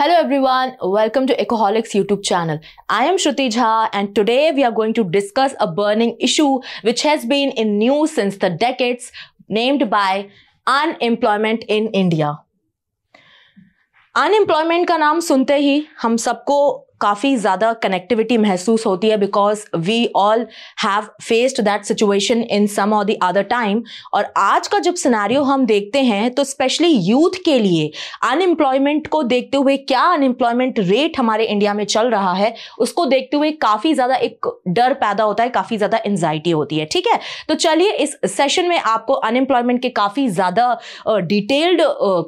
Hello everyone, welcome to Ecoholics YouTube channel. I am Shruti Jha and today we are going to discuss a burning issue which has been in news since the decades, named by unemployment in India. Unemployment का नाम सुनते ही हम सबको काफ़ी ज़्यादा connectivity महसूस होती है because we all have faced that situation in some और द अदर टाइम। और आज का जब सिनेरियो हम देखते हैं तो स्पेशली यूथ के लिए अनएम्प्लॉयमेंट को देखते हुए, क्या अनएम्प्लॉयमेंट रेट हमारे इंडिया में चल रहा है उसको देखते हुए काफ़ी ज़्यादा एक डर पैदा होता है, काफ़ी ज़्यादा एंजाइटी होती है। ठीक है, तो चलिए इस सेशन में आपको अनएम्प्लॉयमेंट के काफ़ी ज़्यादा डिटेल्ड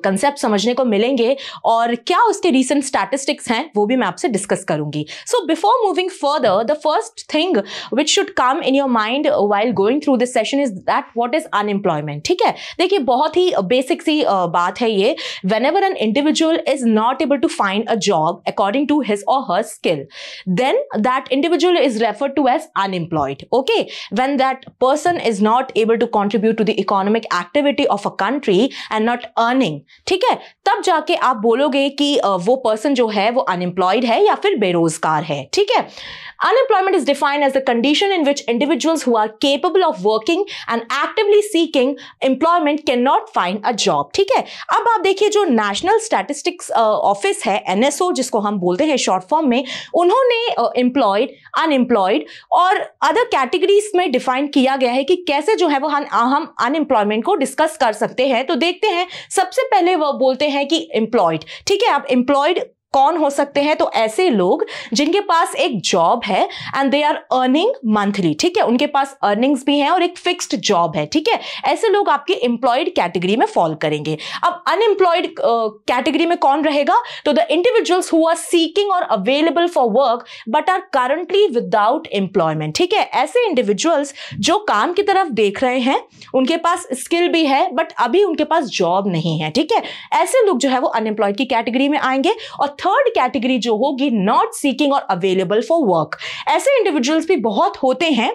कंसेप्ट समझने को मिलेंगे और क्या उसके रिसेंट स्टैटिस्टिक्स हैं वो भी मैं आपसे डिस्कस करूंगी। So before moving further, the first thing which should come in your mind while going through this session is that what is unemployment. ठीक है, देखिए बहुत ही बेसिक सी बात है ये। whenever an individual is not able to find a job according to his or her skill, then that individual is referred to as unemployed. Okay, when that person is not able to contribute to the economic activity of a country and not earning, ठीक है, तब जाके आप बोलोगे कि वो person जो है वो अनएम्प्लॉयड है या फिर बेरोजगार है। ठीक है, unemployment is defined as the condition in which individuals who are capable of working and actively seeking employment cannot find a job. ठीक है, अब आप देखिए जो नेशनल स्टैटिस्टिक्स ऑफिस है NSO जिसको हम बोलते हैं शॉर्ट फॉर्म में, उन्होंने एम्प्लॉयड, अनएम्प्लॉयड और अदर कैटेगरीज में डिफाइन किया गया है कि कैसे जो है वो हम अनएम्प्लॉयमेंट को डिस्कस कर सकते हैं। तो देखते हैं, सबसे पहले वो बोलते हैं कि एम्प्लॉयड। ठीक है, आप एम्प्लॉयड कौन हो सकते हैं? तो ऐसे लोग जिनके पास एक जॉब है and they are earning monthly. ठीक है, उनके पास अर्निंग्स भी हैं और एक फिक्स्ड जॉब है। ठीक है, ऐसे लोग आपके एम्प्लॉयड कैटेगरी में फॉल करेंगे। अब अनएम्प्लॉयड कैटेगरी में कौन रहेगा? तो the individuals who are seeking or available for work but are currently without employment. ठीक है, ऐसे इंडिविजुअल्स जो काम की तरफ देख रहे हैं, उनके पास स्किल भी है बट अभी उनके पास जॉब नहीं है। ठीक है, ऐसे लोग जो है वो अनएम्प्लॉयड की कैटेगरी में आएंगे। और थर्ड कैटेगरी जो होगी not seeking or available for work. ऐसे इंडिविजुअल्स भी बहुत होते हैं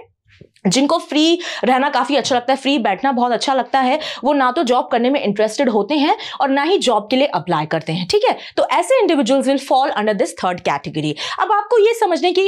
जिनको फ्री रहना काफी अच्छा लगता है, फ्री बैठना बहुत अच्छा लगता है। वो ना तो जॉब करने में इंटरेस्टेड होते हैं और ना ही जॉब के लिए अप्लाई करते हैं। ठीक है, तो ऐसे individuals will fall under this third category. अब आपको ये समझने की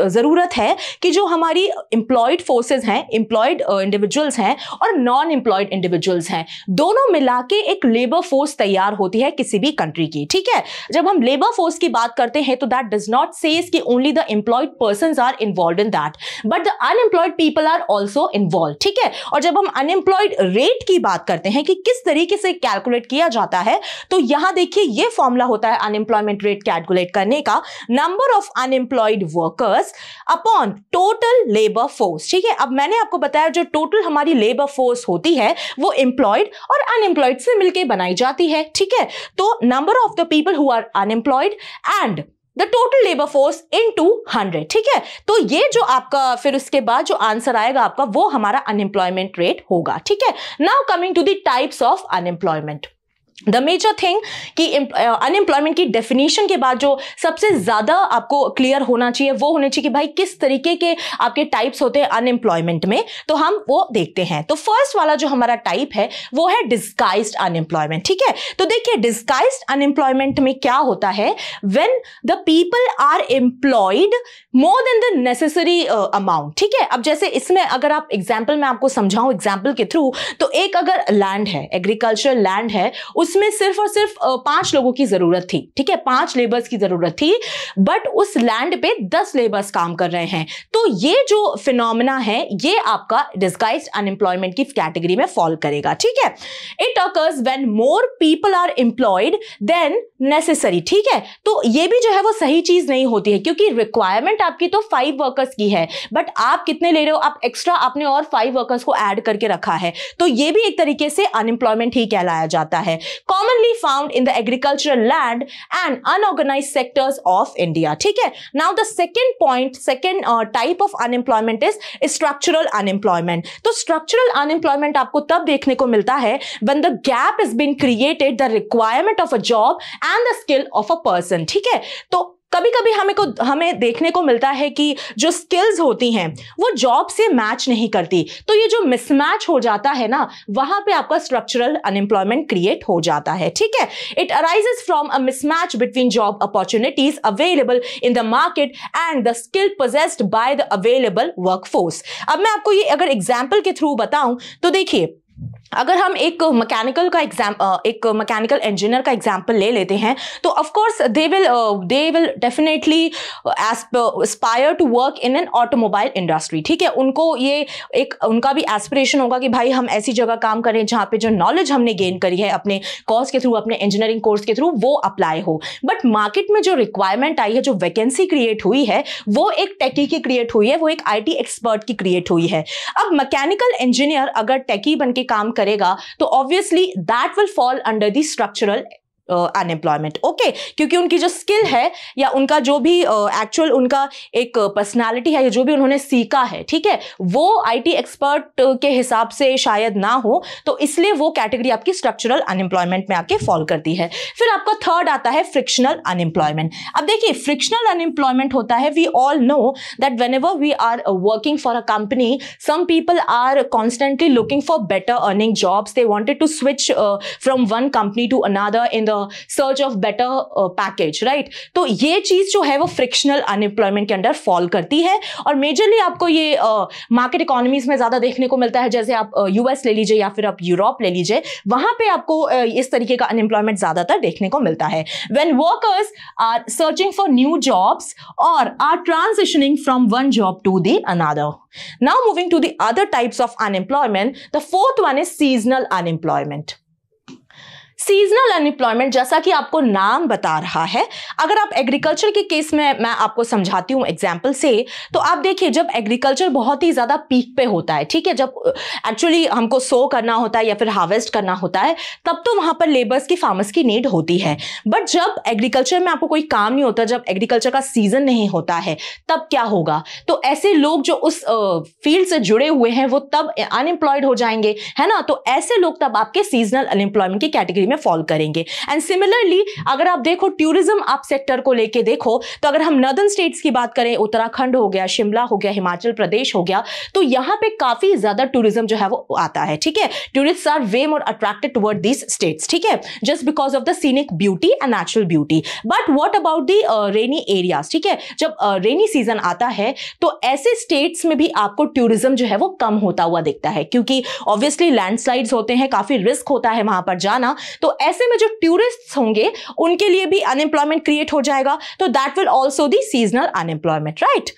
जरूरत है कि जो हमारी एम्प्लॉयड फोर्सेस हैं, एम्प्लॉयड इंडिविजुअल्स हैं और नॉन एम्प्लॉयड इंडिविजुअल्स हैं, दोनों मिला के एक लेबर फोर्स तैयार होती है किसी भी कंट्री की। ठीक है, जब हम लेबर फोर्स की बात करते हैं तो दैट डज नॉट सेज कि only the employed persons are involved in that, but the unemployed people are also involve. ठीक है, और जब हम अनएम्प्लॉयड रेट की बात करते हैं कि किस तरीके से कैलकुलेट किया जाता है, तो यहां देखिए ये फॉर्मूला होता है अनएम्प्लॉयमेंट रेट कैलकुलेट करने का, number of unemployed workers upon total labour force. ठीक है, अब मैंने आपको बताया जो टोटल हमारी लेबर फोर्स होती है वो एम्प्लॉयड और अनएम्प्लॉयड से मिलकर बनाई जाती है। ठीक है, तो number of the people who are unemployed and the total labour force into 100। ठीक है, तो ये जो आपका फिर उसके बाद जो आंसर आएगा आपका वो हमारा अनएम्प्लॉयमेंट रेट होगा। ठीक है, now coming to the types of unemployment. The major thing कि अनएम्प्लॉयमेंट की डेफिनेशन के बाद जो सबसे ज्यादा आपको क्लियर होना चाहिए वो होना चाहिए कि भाई किस तरीके के आपके टाइप्स होते हैं अनएम्प्लॉयमेंट में, तो हम वो देखते हैं। तो फर्स्ट वाला जो हमारा टाइप है वो है डिस्गाइज्ड अनएम्प्लॉयमेंट। ठीक है, तो देखिए डिस्गाइज्ड अनएम्प्लॉयमेंट में क्या होता है, when the people are employed more than the necessary amount. ठीक है, अब जैसे इसमें अगर आप एग्जाम्पल में आपको समझाऊं एग्जाम्पल के थ्रू, तो एक अगर लैंड है, एग्रीकल्चर लैंड है, उसमें सिर्फ और सिर्फ 5 लोगों की जरूरत थी। ठीक है, 5 लेबर्स की जरूरत थी, बट उस लैंड पे 10 लेबर्स काम कर रहे हैं। तो ये जो फिनोमेना है ये आपका डिस्गाइज्ड अनएम्प्लॉयमेंट की कैटेगरी में फॉल करेगा। ठीक है, it occurs when more people are employed than necessary. ठीक है, तो ये भी जो है वो सही चीज नहीं होती है क्योंकि रिक्वायरमेंट आपकी तो 5 वर्कर्स की है, बट आप कितने ले रहे हो, आप एक्स्ट्रा आपने और 5 वर्कर्स को ऐड करके रखा है, तो ये भी एक तरीके से अनएम्प्लॉयमेंट ही कहलाया जाता है। commonly found in the agricultural land and unorganized sectors of India. ठीक है, now the second type of unemployment is structural unemployment. तो structural unemployment आपको तब देखने को मिलता है when the gap has been created the requirement of a job and the skill of a person. ठीक है, तो कभी कभी हमें देखने को मिलता है कि जो स्किल्स होती हैं वो जॉब से मैच नहीं करती, तो ये जो मिसमैच हो जाता है ना, वहां पे आपका स्ट्रक्चरल अनएम्प्लॉयमेंट क्रिएट हो जाता है। ठीक है, it arises from a mismatch between job opportunities available in the market and the skill possessed by the available workforce. अब मैं आपको ये अगर एग्जाम्पल के थ्रू बताऊं तो देखिए, अगर हम एक मैकेनिकल इंजीनियर का एग्जांपल ले लेते हैं, तो of course they will definitely aspire to work in an automobile industry. ठीक है, उनको ये एक उनका भी एस्पिरेशन होगा कि भाई हम ऐसी जगह काम करें जहां पे जो नॉलेज हमने गेन करी है अपने कोर्स के थ्रू, अपने इंजीनियरिंग कोर्स के थ्रू, वो अप्लाई हो। बट मार्केट में जो रिक्वायरमेंट आई है, जो वैकेंसी क्रिएट हुई है, वो एक टेकी की क्रिएट हुई है, वो एक IT एक्सपर्ट की क्रिएट हुई है। अब मैकेनिकल इंजीनियर अगर टेकी बन के काम करेगा तो obviously that will fall under the structural unemployment. Okay, क्योंकि उनकी जो स्किल है या उनका जो भी एक्चुअल उनका एक पर्सनालिटी है या जो भी उन्होंने सीखा है, ठीक है, वो IT एक्सपर्ट के हिसाब से शायद ना हो, तो इसलिए वो कैटेगरी आपकी स्ट्रक्चरल अनएम्प्लॉयमेंट में आके फॉल करती है। फिर आपका थर्ड आता है फ्रिक्शनल अनएम्प्लॉयमेंट। अब देखिए, फ्रिक्शनल अनएम्प्लॉयमेंट होता है, we all know that whenever we are working for a company, some people are constantly looking for better earning jobs, they wanted to switch from one company to another in the search of better package, right. तो ये चीज जो है वो frictional unemployment के under fall करती है, और मेजरली आपको ये मार्केट इकोनॉमीज में ज्यादा देखने को मिलता है। जैसे आप US ले लीजिए या फिर आप यूरोप ले लीजिए, वहां पे आपको इस तरीके का अनएम्प्लॉयमेंट ज्यादातर देखने को मिलता है। When workers are searching for new jobs or are transitioning from one job to the another. Now moving to the other types of unemployment, the fourth one is seasonal unemployment. Seasonal unemployment, जैसा कि आपको नाम बता रहा है, अगर आप agriculture के केस में मैं आपको समझाती हूं एग्जांपल से, तो आप देखिए, जब एग्रीकल्चर बहुत ही ज्यादा पीक पे होता है, ठीक है, जब एक्चुअली हमको सो करना होता है या फिर हार्वेस्ट करना होता है, तब तो वहां पर लेबर्स की, फार्मर्स की नीड होती है। बट जब एग्रीकल्चर में आपको कोई काम नहीं होता, जब एग्रीकल्चर का सीजन नहीं होता है, तब क्या होगा? तो ऐसे लोग जो उस फील्ड से जुड़े हुए हैं वो तब अनएम्प्लॉयड हो जाएंगे, है ना। तो ऐसे लोग तब आपके सीजनल अनएम्प्लॉयमेंट की कैटेगरी में फॉल करेंगे। एंड सिमिलरली अगर आप देखो टूरिज्म आप सेक्टर को लेके देखो, तो अगर हम नॉर्दर्न स्टेट्स की बात करें, उत्तराखंड हो गया, शिमला हो गया, हिमाचल प्रदेश हो गया, तो यहां पे काफी ज्यादा टूरिज्म जो है वो आता है। ठीक है, tourists are way more attracted toward these states, ठीक है, just because of the scenic beauty and natural beauty. But what about the rainy areas, ठीक है, जब रेनी सीजन आता है तो ऐसे स्टेट्स में भी आपको टूरिज्म जो है वो कम होता हुआ दिखता है, क्योंकि ऑब्वियसली लैंडस्लाइड्स होते हैं, काफी रिस्क होता है वहां पर जाना। तो ऐसे में जो टूरिस्ट्स होंगे उनके लिए भी अनएम्प्लॉयमेंट क्रिएट हो जाएगा, तो that will also the seasonal unemployment, right.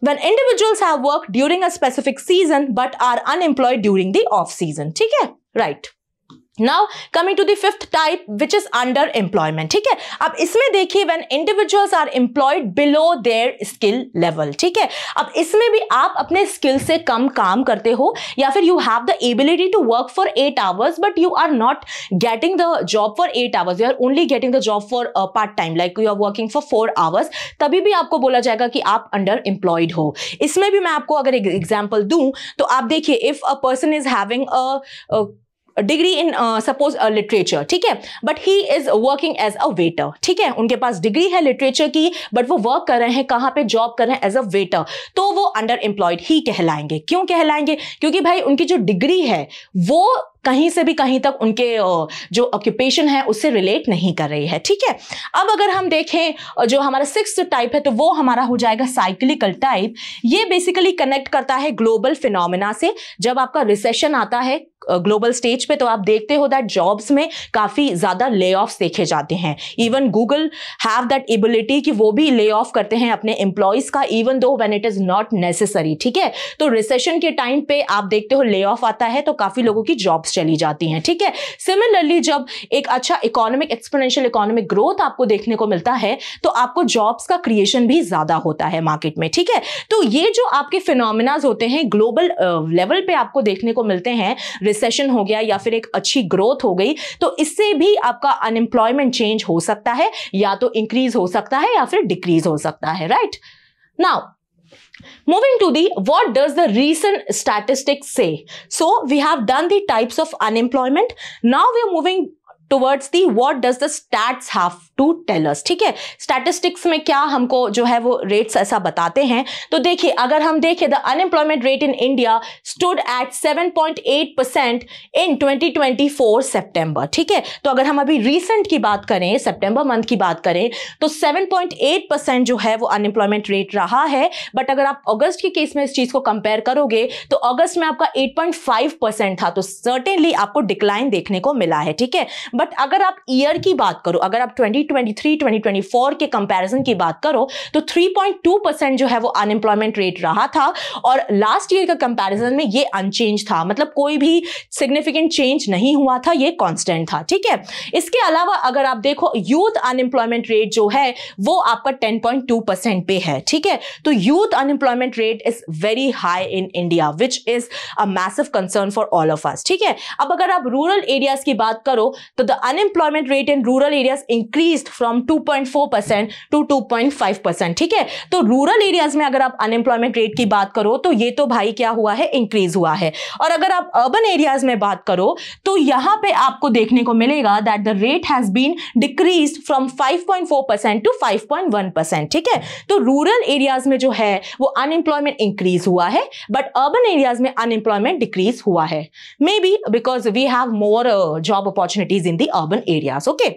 When individuals have worked during a specific season but are unemployed during the off season, ठीक है, right. Now coming to the fifth type, which is underemployment, ठीक है। अब इसमें देखिए, when individuals are employed below their skill level, ठीक है, अब इसमें भी आप अपने स्किल से कम काम करते हो, या फिर you have the ability to work for 8 hours but you are not getting the job for 8 hours, you are only getting the job for part time, like you are working for 4 hours, तभी भी आपको बोला जाएगा कि आप underemployed हो। इसमें भी मैं आपको अगर एक एग्जांपल दूं, तो आप देखिए, if a person is having a degree in suppose literature, ठीक है, but he is working as a waiter, ठीक है, उनके पास डिग्री है लिटरेचर की, बट वो वर्क कर रहे हैं कहां पे, जॉब कर रहे हैं एज अ वेटर, तो वो अंडर एम्प्लॉयड ही कहलाएंगे। क्यों कहलाएंगे? क्योंकि भाई उनकी जो डिग्री है वो कहीं से भी कहीं तक उनके जो ऑक्यूपेशन है उससे रिलेट नहीं कर रही है, ठीक है। अब अगर हम देखें जो हमारा सिक्स्थ टाइप है, तो वो हमारा हो जाएगा साइक्लिकल टाइप। ये बेसिकली कनेक्ट करता है ग्लोबल फिनोमेना से। जब आपका रिसेशन आता है ग्लोबल स्टेज पे, तो आप देखते हो दैट जॉब्स में काफी ज्यादा ले ऑफ्स देखे जाते हैं। Even Google have that ability कि वो भी ले ऑफ करते हैं अपने एम्प्लॉयज का, even though when it is not necessary, ठीक है। तो रिसेशन के टाइम पे आप देखते हो ले ऑफ आता है, तो काफी लोगों की जॉब्स चली जाती हैं, ठीक है। सिमिलरली जब एक अच्छा इकोनॉमिक एक्सपोनेंशियल इकोनॉमिक ग्रोथ आपको देखने को मिलता है, तो आपको जॉब्स का क्रिएशन भी ज्यादा होता है मार्केट में, ठीक है। तो ये जो आपके फिनोमेनाज होते हैं ग्लोबल लेवल पे आपको देखने को मिलते हैं, रिसेशन हो गया या फिर एक अच्छी ग्रोथ हो गई, तो इससे भी आपका अनएम्प्लॉयमेंट चेंज हो सकता है, या तो इंक्रीज हो सकता है या फिर डिक्रीज हो सकता है, right. Now moving to the what does the recent statistics say? So we have done the types of unemployment. Now we are moving towards the what does the stats have to tell us. ठीक है, statistics में क्या हमको जो है वो rates ऐसा बताते हैं। तो देखिए, अगर हम देखें the unemployment rate in India stood at 7.8% इन 2024 सितंबर। ठीक है, तो अगर हम अभी रिसेंट की बात करें, सितंबर मंथ की बात करें, तो 7.8% जो है वो अनएम्प्लॉयमेंट रेट रहा है। बट अगर आप अगस्त के केस में इस चीज को कंपेयर करोगे तो अगस्त में आपका 8.5% था, तो सर्टेनली आपको डिक्लाइन देखने को मिला है। ठीक है, बट अगर आप ईयर की बात करो, अगर आप 2023 2024 के कंपैरिजन की बात करो तो 3.2% जो है वो अनएम्प्लॉयमेंट रेट रहा था, और लास्ट ईयर का कंपैरिजन में ये अनचेंज था, मतलब कोई भी सिग्निफिकेंट चेंज नहीं हुआ था, ये कांस्टेंट था। ठीक है, इसके अलावा अगर आप देखो यूथ अनएम्प्लॉयमेंट रेट जो है वो आपका 10.2% पे है। ठीक है, तो youth unemployment rate is very high in India which is a massive concern for all of us. ठीक है, अब अगर आप रूरल एरियाज की बात करो तो the unemployment rate in rural areas increased from 2.4% to 2.5%। ठीक है, तो रूरल एरियाज में अगर आप अनएम्प्लॉयमेंट रेट की बात करो तो ये तो भाई क्या हुआ है, इंक्रीज हुआ है। और अगर आप अर्बन एरियाज में बात करो तो यहां पे आपको देखने को मिलेगा that the rate has been decreased from 5.4% to 5.1%। ठीक है, तो रूरल एरियाज में जो है वो अनएम्प्लॉयमेंट इंक्रीज हुआ है, बट अर्बन एरियाज में अनएम्प्लॉयमेंट डिक्रीज हुआ है, maybe because we have more job opportunities in the urban areas. Okay,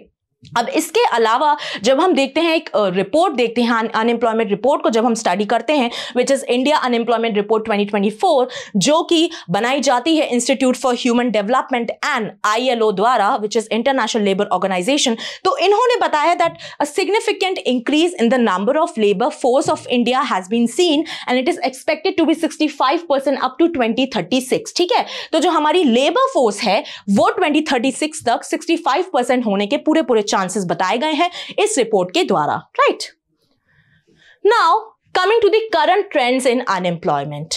अब इसके अलावा जब हम देखते हैं एक रिपोर्ट देखते हैं अनएम्प्लॉयमेंट रिपोर्ट को, जब हम स्टडी करते हैं which is India unemployment report 2024 जो कि बनाई जाती है institute for human development and ILO द्वारा, which is International Labour Organisation. तो इन्होंने बताया that a significant increase in the number of labour force of India has been seen and it is expected to be 65% up to 2036। ठीक है, तो जो हमारी labour force है वो 2036 तक 65% होने के पूरे चांसेस बताए गए हैं इस रिपोर्ट के द्वारा। Right, now coming to the current trends in unemployment.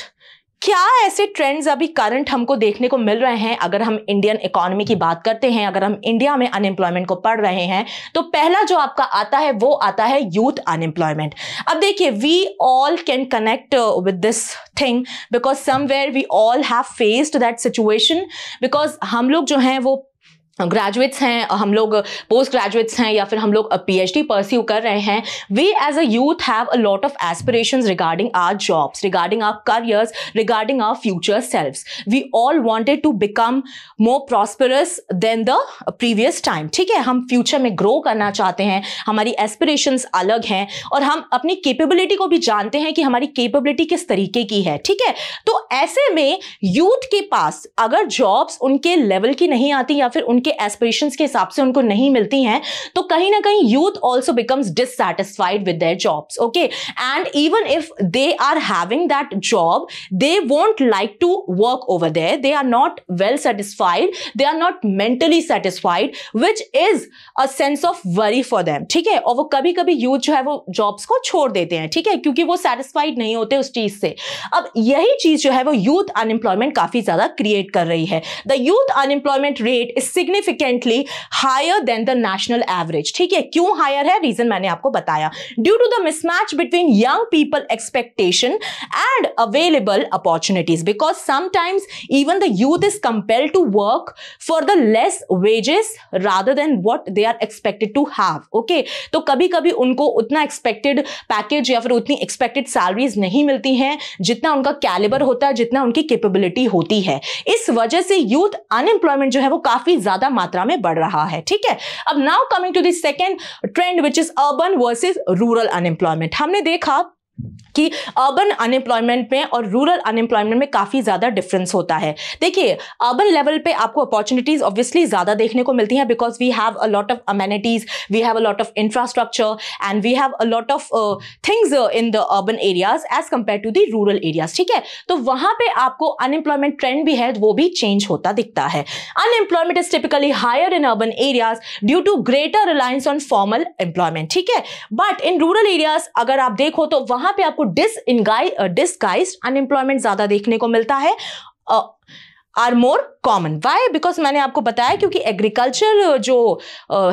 क्या ऐसे ट्रेंड्स अभी करंट हमको देखने को मिल रहे हैं? अगर हम इंडियन इकोनॉमी की बात करते हैं, अगर हम इंडिया में अनएम्प्लॉयमेंट को पढ़ रहे हैं, तो पहला जो आपका आता है वो आता है यूथ अनएम्प्लॉयमेंट। अब देखिए, we all can connect with this thing because somewhere we all have faced that situation, because हम लोग जो हैं वो ग्रेजुएट्स हैं, हम लोग पोस्ट ग्रेजुएट्स हैं, या फिर हम लोग PhD परस्यू कर रहे हैं। We as a youth have a lot of aspirations regarding our jobs, regarding our careers, regarding our future selves. We all wanted to become more prosperous than the previous time. ठीक है, हम future में grow करना चाहते हैं, हमारी aspirations अलग हैं, और हम अपनी कैपेबिलिटी को भी जानते हैं कि हमारी कैपेबिलिटी किस तरीके की है। ठीक है, तो ऐसे में यूथ के पास अगर जॉब्स उनके लेवल की नहीं आती या फिर उनके एस्पिरेशंस के हिसाब से उनको नहीं मिलती हैं, तो कहीं ना कहीं youth also becomes dissatisfied with their jobs. Okay, and even if they are having that job, they won't like to work over there, they are not well satisfied, they are not mentally satisfied, which is a sense of worry for them. ठीक है, और वो कभी कभी youth जो है वो jobs को छोड़ देते हैं। ठीक है, क्योंकि वो सेटिस्फाइड नहीं होते उस चीज से। अब यही चीज जो है वो यूथ अनएम्प्लॉयमेंट काफी ज्यादा क्रिएट कर रही है। The youth unemployment rate is significantly higher than the national average। ठीक है, क्यों हायर है? रीजन मैंने आपको बताया, due to the mismatch between young people expectation and available opportunities, because sometimes even the youth is compelled to work for the less wages rather than what they are expected to have. Okay, तो कभी कभी उनको उतना expected package या फिर उतनी expected salaries नहीं मिलती हैं जितना उनका कैलिबर होता है, जितना उनकी कैपेबिलिटी होती है। इस वजह से यूथ अनएम्प्लॉयमेंट जो है वो काफी ज्यादा मात्रा में बढ़ रहा है। ठीक है, अब now coming to the second trend which is urban versus rural unemployment. हमने देखा कि अर्बन अनएम्प्लॉयमेंट में और रूरल अनएम्प्लॉयमेंट में काफी ज्यादा डिफरेंस होता है। देखिए, अर्बन लेवल पे आपको अपॉर्चुनिटीज ऑब्वियसली ज्यादा देखने को मिलती हैं because we have a lot of amenities, we have a lot of infrastructure and we have a lot of things in the urban areas as compare to the rural areas. ठीक है, तो वहां पे आपको अनएम्प्लॉयमेंट ट्रेंड भी है वो भी चेंज होता दिखता है। Unemployment is typically higher in urban areas due to greater reliance on formal employment. ठीक है, बट इन रूरल एरियाज अगर आप देखो तो वहां पे आपको डिसगाइज्ड अनएम्प्लॉयमेंट ज्यादा देखने को मिलता है, are more common. Why? Because मैंने आपको बताया क्योंकि एग्रीकल्चर जो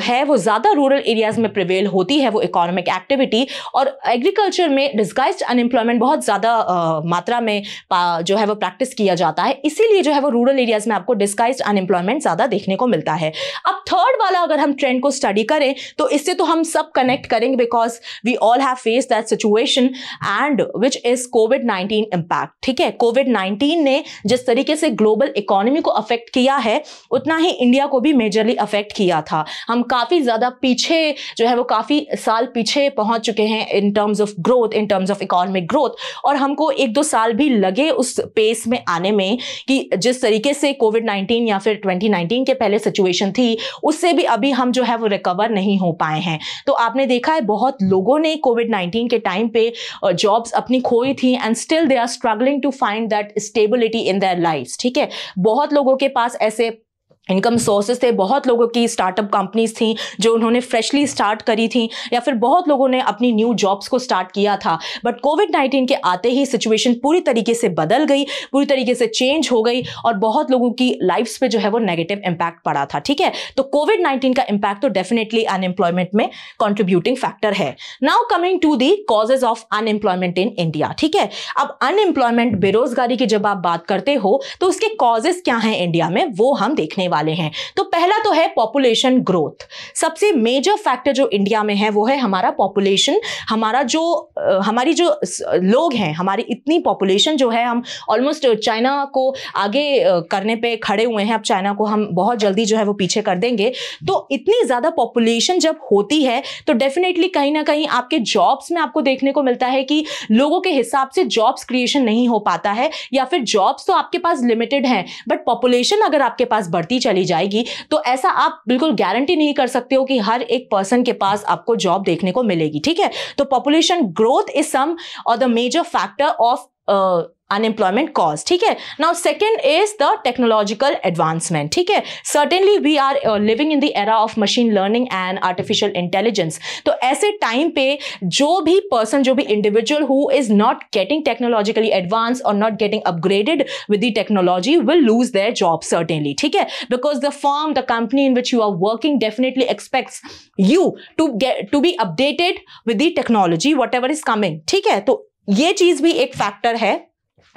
है वो ज्यादा रूरल एरियाज में प्रिवेल होती है, वो इकोनॉमिक एक्टिविटी, और एग्रीकल्चर में डिस्गाइज्ड अनएम्प्लॉयमेंट बहुत ज्यादा मात्रा में जो है वो प्रैक्टिस किया जाता है, इसीलिए जो है वो रूरल एरियाज में आपको डिस्गाइज्ड अनएम्प्लॉयमेंट ज्यादा देखने को मिलता है। अब थर्ड वाला अगर हम ट्रेंड को स्टडी करें तो इससे तो हम सब कनेक्ट करेंगे, because we all have faced that situation and which is कोविड-19 इंपैक्ट। ठीक है, कोविड-19 ने जिस तरीके से ग्लोबल इकोनॉमी को अफेक्ट किया है उतना ही इंडिया को भी मेजरली अफेक्ट किया था। हम काफी ज्यादा पीछे जो है वो काफी साल पीछे पहुंच चुके हैं in terms of growth, in terms of economic growth, और हमको 1-2 साल भी लगे उस पेस में आने में कि जिस तरीके से कोविड-19 या फिर 2019 के पहले सिचुएशन थी उससे भी अभी हम जो है वो रिकवर नहीं हो पाए हैं। तो आपने देखा है बहुत लोगों ने कोविड-19 के टाइम पे जॉब्स अपनी खोई थी and still they are struggling to find that stability in their lifes. ठीक है, बहुत लोगों के पास ऐसे इनकम सोर्सेस थे, बहुत लोगों की स्टार्टअप कंपनीज थी जो उन्होंने फ्रेशली स्टार्ट करी थी, या फिर बहुत लोगों ने अपनी न्यू जॉब्स को स्टार्ट किया था। बट कोविड-19 के आते ही सिचुएशन पूरी तरीके से बदल गई, पूरी तरीके से चेंज हो गई और बहुत लोगों की लाइफ्स पे जो है वो नेगेटिव इंपैक्ट पड़ा था। ठीक है, तो कोविड-19 का इंपैक्ट तो डेफिनेटली अनएम्प्लॉयमेंट में कॉन्ट्रीब्यूटिंग फैक्टर है। Now coming to the causes of unemployment in India. ठीक है, अब अनएम्प्लॉयमेंट, बेरोजगारी की जब आप बात करते हो तो उसके कॉजेज क्या हैं इंडिया में, वो हम देखने वाले हैं। तो पहला तो है पॉपुलेशन ग्रोथ। सबसे मेजर फैक्टर जो इंडिया में है वो है हमारा पॉपुलेशन, हमारी जो लोग हैं, हमारी इतनी पॉपुलेशन जो है, हम ऑलमोस्ट चाइना को आगे करने पे खड़े हुए हैं। अब चाइना को हम बहुत जल्दी जो है वो पीछे कर देंगे। तो इतनी ज्यादा पॉपुलेशन जब होती है तो डेफिनेटली कहीं ना कहीं आपके जॉब्स में आपको देखने को मिलता है कि लोगों के हिसाब से जॉब्स क्रिएशन नहीं हो पाता है, या फिर जॉब्स तो आपके पास लिमिटेड हैं बट पॉपुलेशन अगर आपके पास बढ़ती चली जाएगी तो ऐसा आप बिल्कुल गारंटी नहीं कर सकते हो कि हर एक पर्सन के पास आपको जॉब देखने को मिलेगी। ठीक है, तो पॉपुलेशन ग्रोथ इज सम और the major factor of unemployment cause. ठीक है, now second is the technological advancement. ठीक है, certainly we are living in the era of machine learning and artificial intelligence. तो ऐसे टाइम पे जो भी पर्सन, जो भी individual who is not getting technologically advanced or not getting upgraded with the technology will lose their job certainly. ठीक है, because the firm, the company in which you are working definitely expects you to be updated with the technology whatever is coming. ठीक है, तो ये चीज भी एक factor है,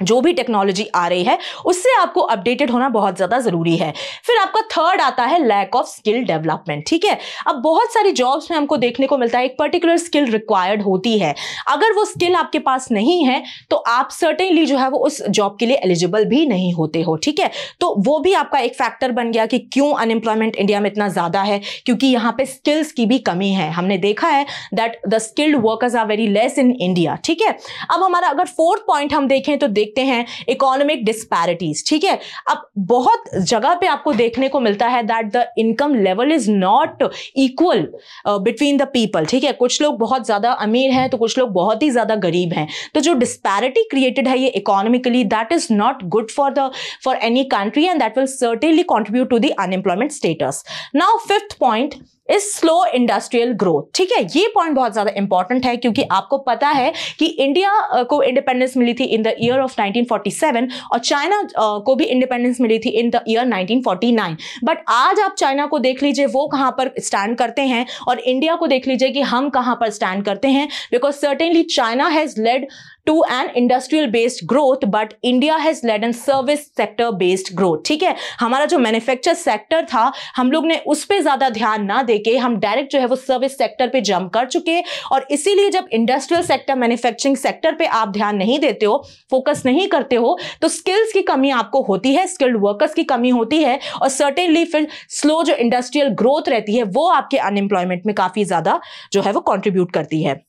जो भी टेक्नोलॉजी आ रही है उससे आपको अपडेटेड होना बहुत ज्यादा जरूरी है। फिर आपका थर्ड आता है लैक ऑफ स्किल डेवलपमेंट। ठीक है, अब बहुत सारी जॉब्स में हमको देखने को मिलता है एक पर्टिकुलर स्किल रिक्वायर्ड होती है, अगर वो स्किल आपके पास नहीं है तो आप सर्टेनली जो है वो उस जॉब के लिए एलिजिबल भी नहीं होते हो। ठीक है, तो वो भी आपका एक फैक्टर बन गया कि क्यों अनएम्प्लॉयमेंट इंडिया में इतना ज्यादा है, क्योंकि यहाँ पे स्किल्स की भी कमी है। हमने देखा है that the skilled workers are very less in India. ठीक है, अब हमारा अगर फोर्थ पॉइंट हम देखें तो देखते हैं इकोनॉमिक डिस्पैरिटीज। ठीक है, अब बहुत जगह पे आपको देखने को मिलता है that the income level is not equal between the people. ठीक है, कुछ लोग बहुत ज्यादा अमीर हैं तो कुछ लोग बहुत ही ज्यादा गरीब हैं। तो जो डिस्पैरिटी क्रिएटेड है ये economically, that is not good for any country and that will certainly contribute to the unemployment status. Now fifth point is slow industrial growth. ठीक है, ये पॉइंट बहुत ज्यादा इंपॉर्टेंट है क्योंकि आपको पता है कि इंडिया को इंडिपेंडेंस मिली थी इन द ईयर ऑफ 1947 और चाइना को भी इंडिपेंडेंस मिली थी इन द ईयर 1949। बट आज आप चाइना को देख लीजिए वो कहां पर स्टैंड करते हैं और इंडिया को देख लीजिए कि हम कहां पर स्टैंड करते हैं, because certainly China has lead to an industrial based growth but India has led an service sector based growth. ठीक है, हमारा जो मैन्युफैक्चर सेक्टर था हम लोग ने उस पे ज्यादा ध्यान ना देके हम डायरेक्ट जो है वो सर्विस सेक्टर पे जंप कर चुके, और इसीलिए जब इंडस्ट्रियल सेक्टर, मैन्युफैक्चरिंग सेक्टर पे आप ध्यान नहीं देते हो, फोकस नहीं करते हो, तो स्किल्स की कमी आपको होती है, स्किल्ड वर्कर्स की कमी होती है, और सर्टेनली फिर स्लो जो इंडस्ट्रियल ग्रोथ रहती है वो आपके अनएम्प्लॉयमेंट में काफी ज्यादा जो है वो कॉन्ट्रीब्यूट करती है।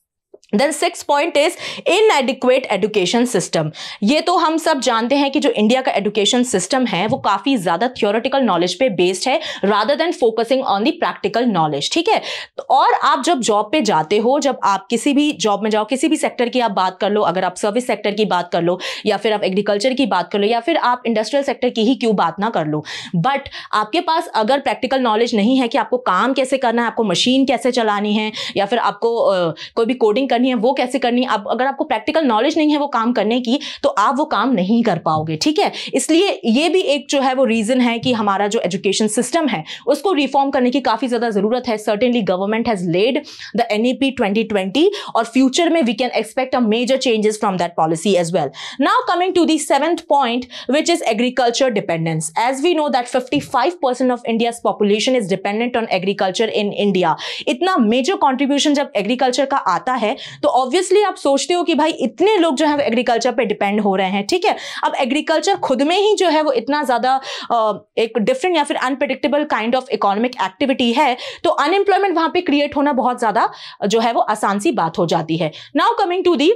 Then sixth point is inadequate education system. ये तो हम सब जानते हैं कि जो इंडिया का एजुकेशन सिस्टम है वो काफी ज्यादा थियोरेटिकल नॉलेज पे बेस्ड है rather than focusing on the practical knowledge. ठीक है, और आप जब जॉब पे जाते हो, जब आप किसी भी जॉब में जाओ, किसी भी सेक्टर की आप बात कर लो, अगर आप सर्विस सेक्टर की बात कर लो या फिर आप एग्रीकल्चर की बात कर लो या फिर आप इंडस्ट्रियल सेक्टर की ही क्यों बात ना कर लो, बट आपके पास अगर प्रैक्टिकल नॉलेज नहीं है कि आपको काम कैसे करना है, आपको मशीन कैसे चलानी है या फिर आपको कोई भी कोडिंग करनी है वो कैसे करनी है, अब अगर आपको प्रैक्टिकल नॉलेज नहीं है वो काम करने की तो आप वो काम नहीं कर पाओगे, ठीक है। इसलिए ये भी एक जो है वो रीजन है कि हमारा जो एजुकेशन सिस्टम है उसको रिफॉर्म करने की काफी ज्यादा जरूरत है। Certainly government has led the NEP 2020 और फ्यूचर में we can expect a major changes from that policy as well. Now coming to the 7th point, which is agriculture dependence. As we know that 55% of India's population is dependent on agriculture in India. इतना major contribution जब agriculture का आता है तो obviously आप सोचते हो कि भाई इतने लोग जो है एग्रीकल्चर पे डिपेंड हो रहे हैं, ठीक है। अब एग्रीकल्चर खुद में ही जो है वो इतना ज्यादा एक डिफरेंट या फिर unpredictable kind of economic activity है, तो अनएम्प्लॉयमेंट वहां पे क्रिएट होना बहुत ज्यादा जो है वो आसान सी बात हो जाती है। Now coming to the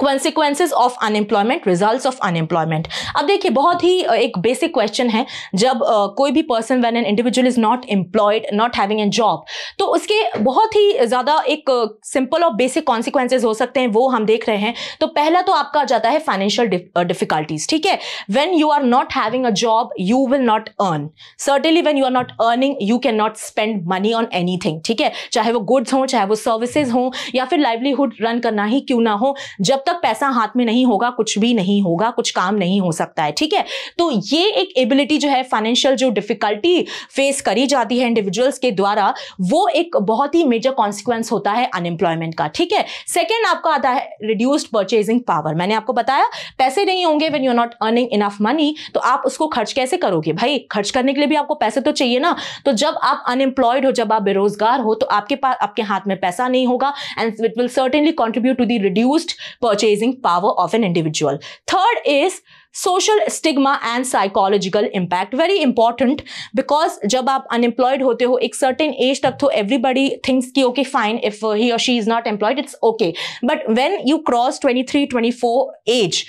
consequences of unemployment, results of unemployment. अब देखिए बहुत ही एक बेसिक क्वेश्चन है, जब कोई भी person when an individual is not employed, not having a job, तो उसके बहुत ही ज्यादा एक सिंपल और बेसिक कॉन्सिक्वेंसेज हो सकते हैं, वो हम देख रहे हैं। तो पहला तो आपका आ जाता है फाइनेंशियल डिफिकल्टीज, ठीक है। When you are not having a job you will not earn, certainly when you are not earning you can not spend money on anything, ठीक है। चाहे वो गुड्स हो, चाहे वो सर्विसेज हो, या फिर लाइवलीहुड रन करना ही क्यों ना हो, जब तक पैसा हाथ में नहीं होगा कुछ भी नहीं होगा, कुछ काम नहीं हो सकता है, ठीक है। तो ये एक एबिलिटी जो है, फाइनेंशियल जो डिफिकल्टी फेस करी जाती है इंडिविजुअल्स के द्वारा, वो एक बहुत ही मेजर कॉन्सिक्वेंस होता है अनएम्प्लॉयमेंट का, ठीक है। सेकेंड आपका आता है रिड्यूस्ड परचेजिंग पावर। मैंने आपको बताया पैसे नहीं होंगे, when you are not earning enough money, तो आप उसको खर्च कैसे करोगे भाई, खर्च करने के लिए भी आपको पैसे तो चाहिए ना। तो जब आप अनएम्प्लॉयड हो, जब आप बेरोजगार हो, तो आपके पास आपके हाथ में पैसा नहीं होगा, and it will certainly contribute to the reduced purchasing power of an individual. Third is social stigma and psychological impact. Very important, because जब आप unemployed होते हो एक certain age तक तो everybody thinks कि okay fine if he or she is not employed it's okay, but when you cross 23-24 age,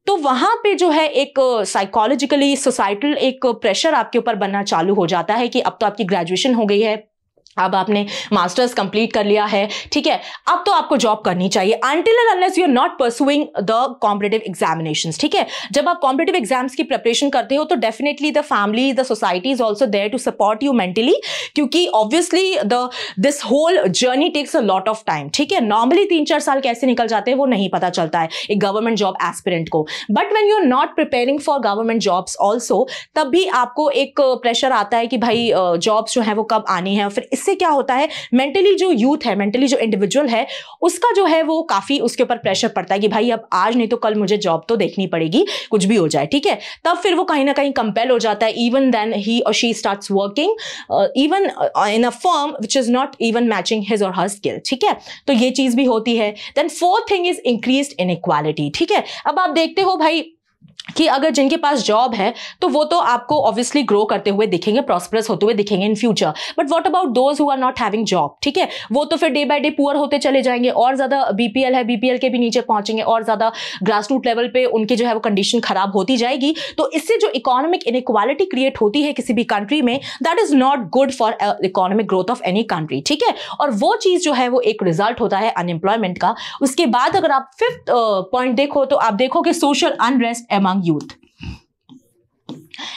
तो वहां पे जो है एक साइकोलॉजिकली सोसाइटल एक प्रेशर आपके ऊपर बनना चालू हो जाता है कि अब तो आपकी ग्रेजुएशन हो गई है, अब आपने मास्टर्स कंप्लीट कर लिया है, ठीक है, अब तो आपको जॉब करनी चाहिए, until and unless you are not pursuing the competitive examinations, ठीक है। जब आप कॉम्पिटिटिव एग्जाम्स की प्रिपरेशन करते हो तो definitely the family, the society is also there to support you mentally, क्योंकि obviously this whole journey takes a lot of time, ठीक है। नॉर्मली 3-4 साल कैसे निकल जाते हैं वो नहीं पता चलता है एक गवर्नमेंट जॉब एस्पिरेंट को, but when you are not preparing for government jobs also, तब भी आपको एक प्रेशर आता है कि भाई जॉब्स जो है वो कब आनी है। फिर इससे क्या होता है, मेंटली जो यूथ है, मेंटली जो इंडिविजुअल है, उसका जो है वो काफी उसके ऊपर प्रेशर पड़ता है कि भाई अब आज नहीं तो कल मुझे जॉब तो देखनी पड़ेगी, कुछ भी हो जाए, ठीक है। तब फिर वो कहीं ना कहीं कंपेल हो जाता है, इवन देन ही और she starts working even in a firm which is not even matching his और हर स्किल, ठीक है। तो ये चीज भी होती है। Then fourth thing is increased inequality, ठीक है। अब आप देखते हो भाई कि अगर जिनके पास जॉब है तो वो तो आपको ऑब्वियसली ग्रो करते हुए दिखेंगे, प्रॉस्परस होते हुए दिखेंगे in future, but what about those who are not having job, ठीक है। वो तो फिर डे बाय डे पुअर होते चले जाएंगे, और ज्यादा बीपीएल है, बीपीएल के भी नीचे पहुंचेंगे, और ज्यादा ग्रास रूट लेवल पे उनकी जो है वो कंडीशन खराब होती जाएगी। तो इससे जो इकोनॉमिक इनइक्वालिटी क्रिएट होती है किसी भी कंट्री में, that is not good for economic growth of any country, ठीक है। और वो चीज जो है वो एक रिजल्ट होता है अनएम्प्लॉयमेंट का। उसके बाद अगर आप 5th पॉइंट देखो तो आप देखोगे सोशल अनरेस्ट अमंग यूथ।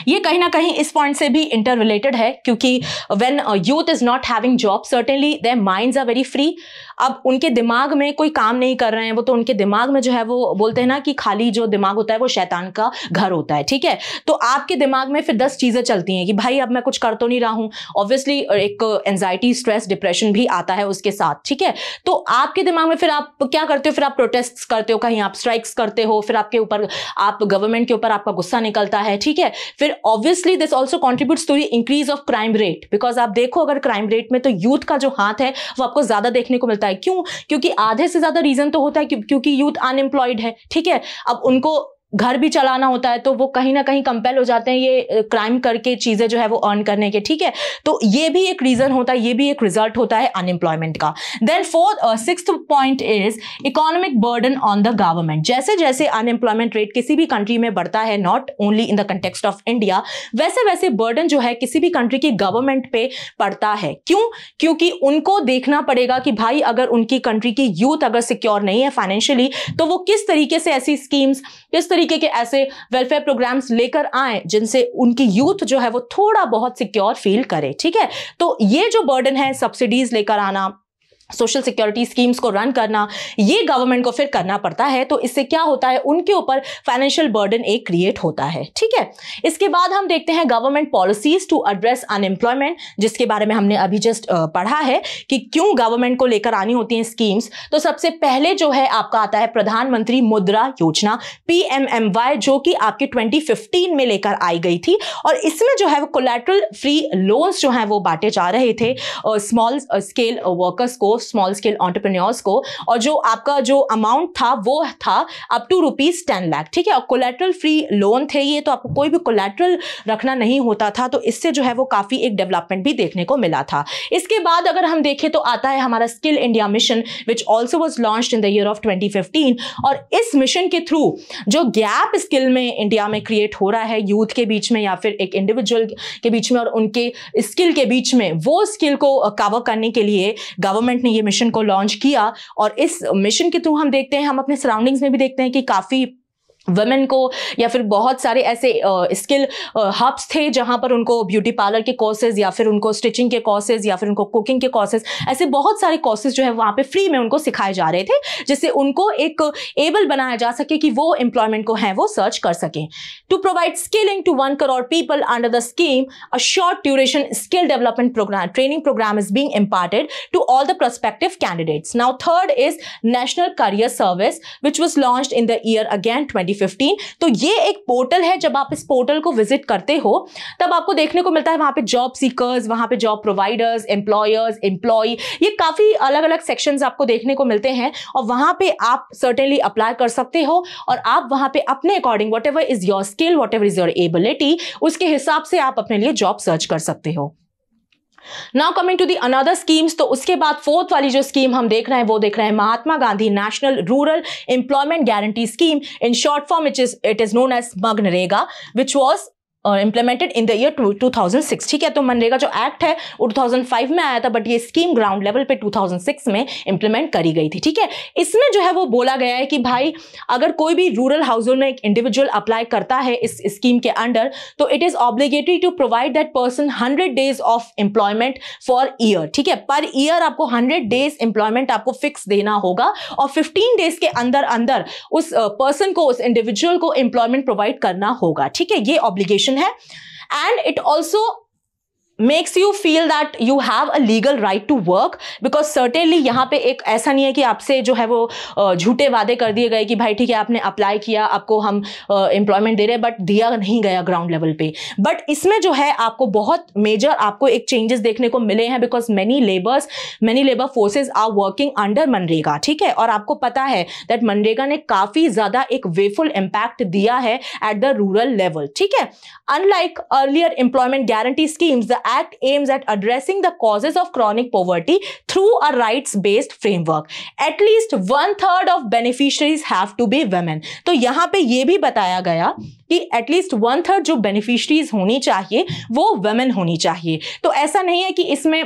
ये कहीं ना कहीं इस पॉइंट से भी इंटर रिलेटेड है, क्योंकि when youth is not having job certainly their minds are very free. अब उनके दिमाग में कोई काम नहीं कर रहे हैं, वो तो उनके दिमाग में जो है वो बोलते हैं ना कि खाली जो दिमाग होता है वो शैतान का घर होता है, ठीक है। तो आपके दिमाग में फिर 10 चीजें चलती हैं कि भाई अब मैं कुछ कर तो नहीं रहा हूं, ऑब्वियसली एक एंजाइटी, स्ट्रेस, डिप्रेशन भी आता है उसके साथ, ठीक है। तो आपके दिमाग में फिर आप क्या करते हो, फिर आप प्रोटेस्ट करते हो, कहीं आप स्ट्राइक्स करते हो, फिर आपके ऊपर आप गवर्नमेंट के ऊपर आपका गुस्सा निकलता है, ठीक है। फिर obviously this also contributes to the increase of crime rate, because आप देखो अगर क्राइम रेट में तो यूथ का जो हाथ है वो आपको ज्यादा देखने को मिलता है। क्यों? क्योंकि आधे से ज्यादा रीजन तो होता है क्योंकि यूथ अनएम्प्लॉयड है, ठीक है। अब उनको घर भी चलाना होता है, तो वो कहीं ना कहीं कंपेल हो जाते हैं ये क्राइम करके चीजें जो है वो अर्न करने के, ठीक है। तो ये भी एक रीजन होता है, ये भी एक रिजल्ट होता है अनएम्प्लॉयमेंट का। Then 6th point is economic burden on the government. जैसे जैसे अनएम्प्लॉयमेंट रेट किसी भी कंट्री में बढ़ता है, not only in the context of India, वैसे वैसे बर्डन जो है किसी भी कंट्री की गवर्नमेंट पे पड़ता है। क्यों? क्योंकि उनको देखना पड़ेगा कि भाई अगर उनकी कंट्री की यूथ अगर सिक्योर नहीं है फाइनेंशियली, तो वो किस तरीके से ऐसी स्कीम्स, किस तरीके के ऐसे वेलफेयर प्रोग्राम्स लेकर आए जिनसे उनकी यूथ जो है वो थोड़ा बहुत सिक्योर फील करे, ठीक है। तो ये जो बर्डन है, सब्सिडीज लेकर आना, सोशल सिक्योरिटी स्कीम्स को रन करना, ये गवर्नमेंट को फिर करना पड़ता है। तो इससे क्या होता है, उनके ऊपर फाइनेंशियल बर्डन एक क्रिएट होता है। ठीक है, इसके बाद हम देखते हैं government policies to address unemployment, जिसके बारे में हमने अभी जस्ट पढ़ा है कि क्यों गवर्नमेंट को लेकर आनी होती हैं स्कीम्स। तो सबसे पहले जो है आपका आता है प्रधानमंत्री मुद्रा योजना, PMMY, जो कि आपके 2015 में लेकर आई गई थी। और इसमें जो है वो कोलैटरल फ्री लोन्स जो है वो बांटे जा रहे थे स्मॉल स्केल वर्कर्स को, स्मॉल स्केल एंटरप्रेन्योर्स को, और जो आपका जो अमाउंट था वो था अप टू ₹10 लाख। ठीक है, और कोलैटरल फ्री लोन थे ये, तो आपको कोई भी कोलैटरल रखना नहीं होता था। तो इससे जो है वो काफी एक डेवलपमेंट भी देखने को मिला था। इसके बाद अगर हम देखें तो आता है हमारा skill India mission, which also was launched in the year of 2015। और इस मिशन के थ्रू जो गैप स्किल में इंडिया में क्रिएट हो रहा है यूथ के बीच में या फिर एक इंडिविजुअल के बीच में और उनके स्किल के बीच में, वो स्किल को कवर करने के लिए गवर्नमेंट ने ये मिशन को लॉन्च किया। और इस मिशन के थ्रू हम देखते हैं, हम अपने सराउंडिंग्स में भी देखते हैं कि काफी वुमेन को या फिर बहुत सारे ऐसे स्किल हब्स थे जहां पर उनको ब्यूटी पार्लर के कोर्सेज या फिर उनको स्टिचिंग के कोर्सेज या फिर उनको कुकिंग के कोर्सेज, ऐसे बहुत सारे कोर्सेज जो है वहां पे फ्री में उनको सिखाए जा रहे थे, जिससे उनको एक एबल बनाया जा सके कि वो एम्प्लॉयमेंट को है वो सर्च कर सकें। To provide skilling to 1 crore people under the scheme, a short duration skill development programme training programme is being imparted to all the prospective candidates. Now third is National Career Service, which was launched in the year again 2015। तो ये एक portal है, जब आप इस portal को visit करते हो तब आपको देखने को मिलता है वहां पे जॉब सीकर्स, वहां पे जॉब प्रोवाइडर्स, एम्प्लॉयर्स, एम्प्लॉय, ये काफी अलग अलग सेक्शंस आपको देखने को मिलते हैं। और वहां पे आप सर्टेनली अप्लाई कर सकते हो और आप वहां पे अपने according what ever is your skill, what ever is your ability, उसके हिसाब से आप अपने लिए जॉब सर्च कर सकते हो। Now coming to the another schemes, तो उसके बाद फोर्थ वाली जो स्कीम हम देख रहे हैं वो देख रहे हैं Mahatma Gandhi national rural employment guarantee scheme, in short form it is known as मनरेगा, which was implemented in the year 2006। ठीक है, तो मनरेगा जो एक्ट है वो 2005 में आया था, बट ये स्कीम ग्राउंड लेवल पे 2006 में इंप्लीमेंट करी गई थी। ठीक है, इसमें जो है वो बोला गया है कि भाई अगर कोई भी रूरल हाउस होल्ड में एक इंडिविजुअल अप्लाई करता है इस स्कीम के अंडर, तो it is obligatory to provide that person 100 days of employment for year. ठीक है, पर ईयर आपको 100 डेज एम्प्लॉयमेंट आपको फिक्स देना होगा और 15 डेज के अंदर अंदर उस पर्सन को, उस इंडिविजुअल को एम्प्लॉयमेंट प्रोवाइड करना होगा। ठीक है, ये ऑब्लिगेशन है। And it also makes you feel that you have a legal right to work, because certainly यहाँ पे एक ऐसा नहीं है कि आपसे जो है वो झूठे वादे कर दिए गए कि भाई ठीक है आपने अप्लाई किया, आपको हम एम्प्लॉयमेंट दे रहे हैं, बट दिया नहीं गया ग्राउंड लेवल पे। बट इसमें जो है आपको बहुत मेजर आपको एक चेंजेस देखने को मिले हैं, because many labour forces are working under मनरेगा। ठीक है, और आपको पता है दैट मनरेगा ने काफी ज्यादा एक वेफुल इम्पैक्ट दिया है एट द रूरल लेवल। ठीक है, unlike earlier employment guarantee schemes, the Act aims at addressing the causes of chronic poverty through a rights-based framework. At least 1/3 of beneficiaries have to be women. तो यहाँ पे ये भी बताया गया कि एटलीस्ट 1/3 जो बेनिफिशरीज होनी चाहिए वो वुमेन होनी चाहिए। तो ऐसा नहीं है कि इसमें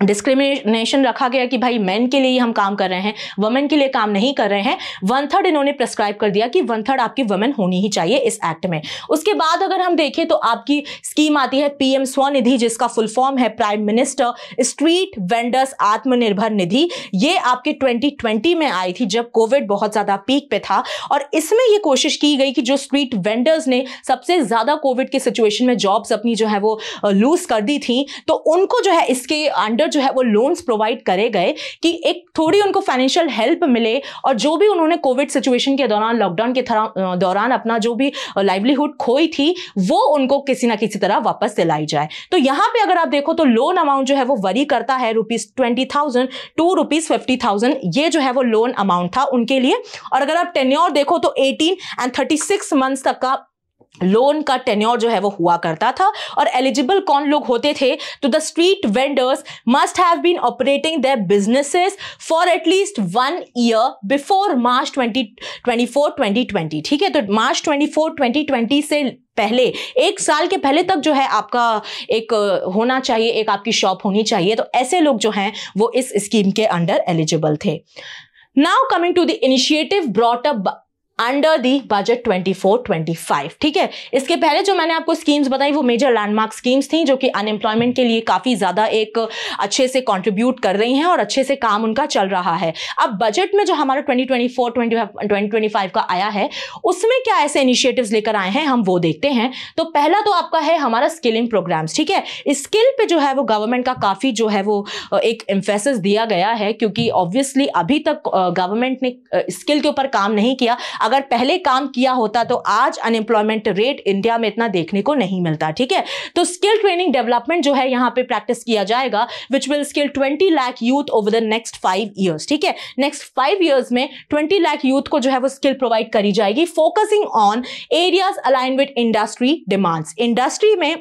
डिस्क्रिमिनेशन रखा गया कि भाई मेन के लिए हम काम कर रहे हैं, वुमेन के लिए काम नहीं कर रहे हैं। 1/3 इन्होंने प्रेस्क्राइब कर दिया कि 1/3 आपकी वुमेन होनी ही चाहिए इस एक्ट में। उसके बाद अगर हम देखें तो आपकी स्कीम आती है PM स्वनिधि, जिसका फुल फॉर्म है prime minister street vendors Atmanirbhar Nidhi. ये आपके 2020 में आई थी जब कोविड बहुत ज्यादा पीक पे था, और इसमें ये कोशिश की गई कि जो स्ट्रीट वेंडर्स ने सबसे ज्यादा कोविड के सिचुएशन में जॉब्स अपनी जो है वो लूज कर दी थी, तो उनको जो है इसके अंडर जो है वो लोन्स प्रोवाइड करे गए कि एक थोड़ी उनको फाइनेंशियल हेल्प मिले, और जो भी उन्होंने कोविड सिचुएशन के दौरान, लॉकडाउन के दौरान अपना जो भी लाइवलीहुड खोई थी वो उनको किसी ना किसी तरह वापस दिलाई जाए। तो यहां पे अगर आप देखो तो लोन अमाउंट जो है वो वरी करता है ₹20,000 टू ₹50,000, ये जो है वो लोन अमाउंट था उनके लिए। और अगर आप टेन्योर देखो तो 18 and 36 मंथ्स तक का लोन का टेन्योर जो है वो हुआ करता था। और एलिजिबल कौन लोग होते थे, तो the street vendors must have been operating their businesses for at least 1 year before March 2020। ठीक है, तो मार्च 2020 से पहले, 1 साल के पहले तक जो है आपका एक होना चाहिए, एक आपकी शॉप होनी चाहिए। तो ऐसे लोग जो हैं वो इस स्कीम के अंडर एलिजिबल थे। Now coming to the initiative brought up under the budget 24-25। ठीक है, इसके पहले जो मैंने आपको स्कीम्स बताई वो मेजर लैंडमार्क स्कीम्स थी जो कि अनएम्प्लॉयमेंट के लिए काफी ज्यादा एक अच्छे से कंट्रीब्यूट कर रही हैं और अच्छे से काम उनका चल रहा है। अब बजट में जो हमारा 2024-2025 का आया है उसमें क्या ऐसे इनिशिएटिव्स लेकर आए हैं हम वो देखते हैं। तो पहला तो आपका है हमारा स्किलिंग प्रोग्राम्स। ठीक है, स्किल पे जो है वो गवर्नमेंट का काफी जो है वो एक एम्फेसिस दिया गया है, क्योंकि ऑब्वियसली अभी तक गवर्नमेंट ने स्किल के ऊपर काम नहीं किया। अगर पहले काम किया होता तो आज अनएम्प्लॉयमेंट रेट इंडिया में इतना देखने को नहीं मिलता। ठीक है, तो स्किल ट्रेनिंग डेवलपमेंट जो है यहां पे प्रैक्टिस किया जाएगा which will skill 20 lakh youth over the next 5 years. ठीक है, नेक्स्ट 5 ईयर्स में 20 लाख यूथ को जो है वो स्किल प्रोवाइड करी जाएगी, focusing on areas align with industry demands. Industry में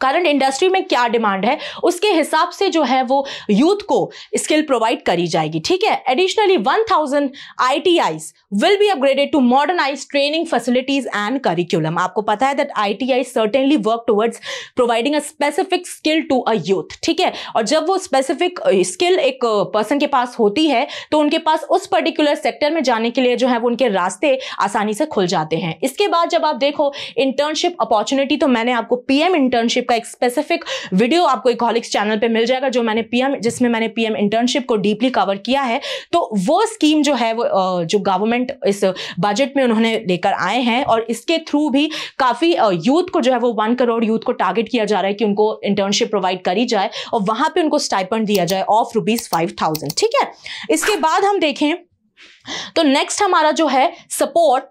करंट इंडस्ट्री में क्या डिमांड है उसके हिसाब से जो है वो यूथ को स्किल प्रोवाइड करी जाएगी। ठीक है, additionally 1000 ITIs will be upgraded to modernize training facilities and curriculum। आपको पता है that ITIs certainly work towards providing a specific skill to a youth। ठीक है, और जब वो स्पेसिफिक स्किल एक पर्सन के पास होती है तो उनके पास उस पर्टिकुलर सेक्टर में जाने के लिए जो है वो उनके रास्ते आसानी से खुल जाते हैं। इसके बाद जब आप देखो इंटर्नशिप अपॉर्चुनिटी, तो मैंने आपको PM इंटर्नशिप का एक स्पेसिफिक वीडियो आपको इकोहॉलिक्स चैनल पे मिल जाएगा जिसमें मैंने PM इंटर्नशिप को डीपली कवर किया है। तो वो स्कीम जो है वो जो गवर्नमेंट इस बजट में उन्होंने लेकर आए हैं और इसके थ्रू भी काफी यूथ को जो है वो 1 करोड़ यूथ को टारगेट किया जा रहा है कि उनको इंटर्नशिप प्रोवाइड करी जाए और वहां पे उनको स्टाइपेंड दिया जाए ऑफ ₹5,000। ठीक है, इसके बाद हम देखें तो नेक्स्ट हमारा जो है support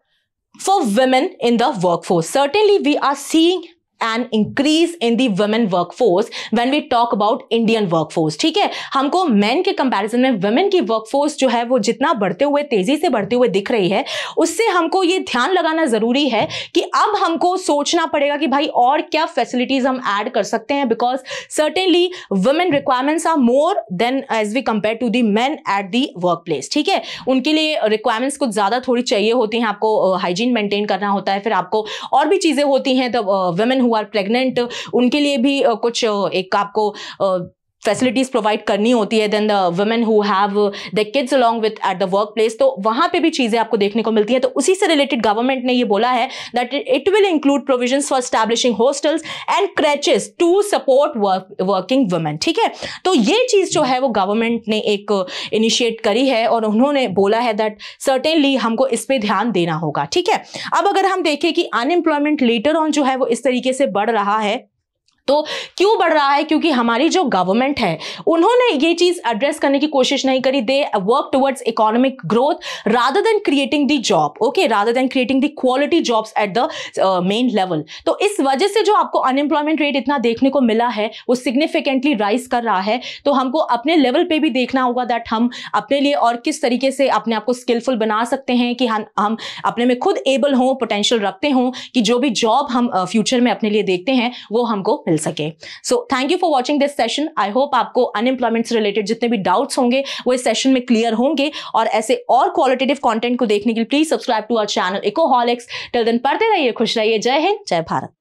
for women in the workforce. Certainly we are seeing an increase in the women workforce when we talk about Indian workforce। ठीक है, हमको men के कंपैरिजन में women की workforce जो है वो जितना बढ़ते हुए तेजी से बढ़ते हुए दिख रही है उससे हमको ये ध्यान लगाना जरूरी है कि अब हमको सोचना पड़ेगा कि भाई और क्या फैसिलिटीज हम ऐड कर सकते हैं, because certainly women requirements are more than as we compare to the men at the workplace। ठीक है, उनके लिए रिक्वायरमेंट्स कुछ ज्यादा थोड़ी चाहिए होती हैं, आपको हाइजीन मेंटेन करना होता है, फिर आपको और भी चीजें होती हैं। तो women who are pregnant उनके लिए भी कुछ एक आपको फैसिलिटीज प्रोवाइड करनी होती है। Then the women who have the kids along with at the work place, तो वहां पे भी चीजें आपको देखने को मिलती है। तो उसी से रिलेटेड गवर्नमेंट ने ये बोला है that it will include provisions for establishing hostels and creches to support working women. ठीक है, तो ये चीज जो है वो गवर्नमेंट ने एक इनिशिएट करी है और उन्होंने बोला है दैट सर्टेनली हमको इस पे ध्यान देना होगा। ठीक है, अब अगर हम देखें कि अनएम्प्लॉयमेंट लेटर ऑन जो है वो इस तरीके से बढ़ रहा है, तो क्यों बढ़ रहा है? क्योंकि हमारी जो गवर्नमेंट है उन्होंने ये चीज एड्रेस करने की कोशिश नहीं करी। They work towards economic growth rather than creating the job, okay, rather than creating the quality jobs at the main level. तो इस वजह से जो आपको अनएम्प्लॉयमेंट रेट इतना देखने को मिला है वो सिग्निफिकेंटली राइज कर रहा है। तो हमको अपने लेवल पे भी देखना होगा दैट हम अपने लिए और किस तरीके से अपने आप को स्किलफुल बना सकते हैं कि हम अपने में खुद एबल हों, पोटेंशियल रखते हों कि जो भी जॉब हम फ्यूचर में अपने लिए देखते हैं वो हमको मिल सके। So thank you for watching this session. I hope आपको अनएम्प्लॉयमेंट से रिलेटेड जितने भी डाउट्स होंगे वो इस सेशन में क्लियर होंगे, और ऐसे और क्वालिटेटिव कंटेंट को देखने के लिए please subscribe to our channel Ecoholics. Till then पढ़ते रहिए, खुश रहिए। जय हिंद, जय भारत।